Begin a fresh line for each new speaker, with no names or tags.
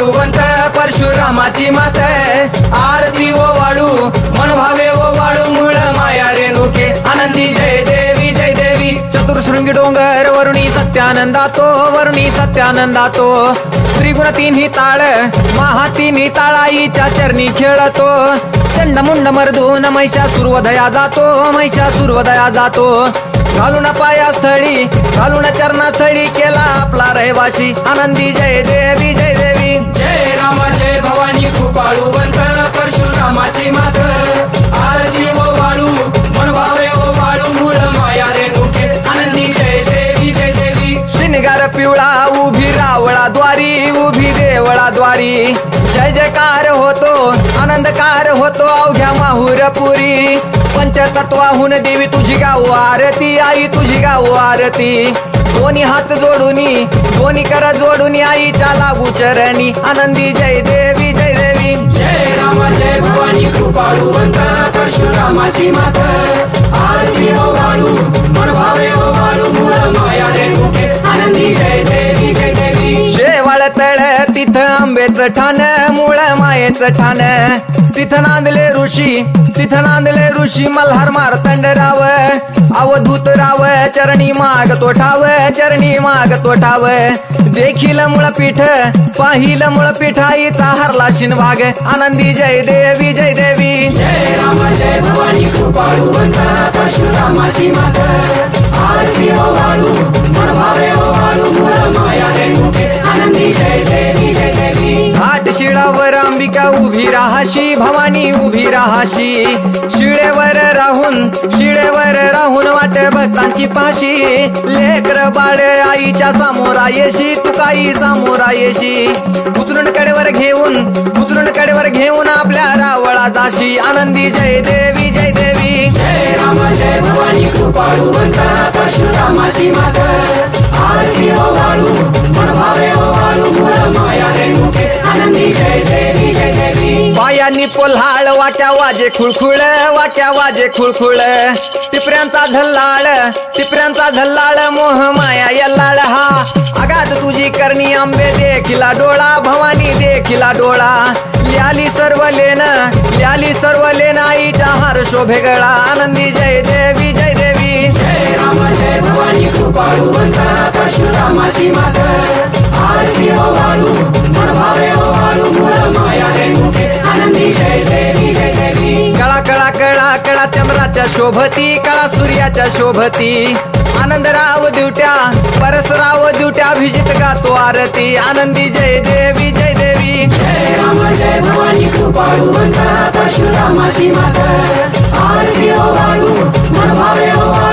कृपाळुवंत परशुरामाची मात आरती ओ वाळू मन भावे ओ वाळू मूळ माया रेणुके आनंदी जय देवी जय देवी चतुर्शृंगी डोंगर वरुणी सत्यानंदातो वरुणी सत्यानंदातो त्रिगुण तिन्ही ताळ महा तिन्ही ताळाईच्या चरणी खेळतो चंड मुंड मर्दून महिषासुरवधया जातो महिषासुरवधया जातो घालून पायास्थळी घालून चरणास्थळी केला आपला रहिवाशी आनंदी जय देवी जय देवी
जय राम जय भवानी कृपाळुवंत परशुरामाची मात आरती ओ वाळू मन भावे ओ वाळू मूळ माया रेणुके आनंदी जय देवी जय देवी
शिनगार पिवळा उभी रावळा द्वारी उभी देवळा द्वारी जय जयकार होतो आनंदकार होतो अवघ्या माहुरपुरी पंचतत्वाहून देवी तुझी गाव आरती आई तुझी गाव आरती दोन्ही हात जोडूनी दोन्ही कर जोडूनी आईच्या लागू चरणी आनंदी जय देवी जय देवी
जय राम जय भवानी कृपाळुवंत परशुरामाची मात आरती ओ वाळू मन भावे ओ वाळू मूळ माया रेणुके आनंदी जय देवी जय देवी
शेवाळ तळ तिथं आंबेचं ठाण मूळ मायेचं ठाण तिथं नांदले ऋषी मल्हार मार्तंड राव अवधूत राव चरणी माग तोठाव चरणी माग तोठाव देखील मुळपीठ पाहिलं मुळपीठ आईचा हरला शिनभाग आनंदी जय देवी जय देवी
जय राम जय भवानी कृपाळुवंत परशुरामाची मात आरती ओ वाळू मन भावे ओ वाळू मूळ माया रेणुके आनंदी जय देवी जय देवी
घाट शिळावर अंबिका उभी राहाशी भवानी उभी राहाशी शिळेवर राहून वाट भक्तांची पाशी लेकर बाळ आईच्या सामोरा येशी तुकाई सामोरा येशी उचलून कडेवर घेऊन आपल्या रावळा जाशी आनंदी जय देवी जय देवी
जय राम जय भवानी कृपाळुवंत परशुरामाची मात आरती ओ वाळू मन भावे ओ वाळू मूळ माया रेणुके आनंदी जय देवी जय देवी
पायांनी पोल्हाळ वाट्या वाजे खुळखुळ टिपऱ्यांचा झल्लाळ मोह माया यल्लाळ हा आगात तुझी करणी आंबे देखिला डोळा भवानी देखिला डोळा ल्याली सर्व लेन आईच्या हार शोभे गळा आनंदी जय देवी जय देवी
जय राम जय भवानी कृपाळुवंत परशुरामाची मात आरती ओ वाळू मन भावे ओ वाळू मूळ माया रेणुके आनंदी जय देवी जय देवी
कळा चंद्राच्या शोभती कळा सूर्याच्या शोभती आनंदराव दिवट्या परसराव दिवट्या अभिजित गातो आरती आनंदी जय देवी जय देवी
जय राम जय भवानी कृपाळुवंत परशुरामाची मात आरती ओ वाळू मन भावे ओ वाळू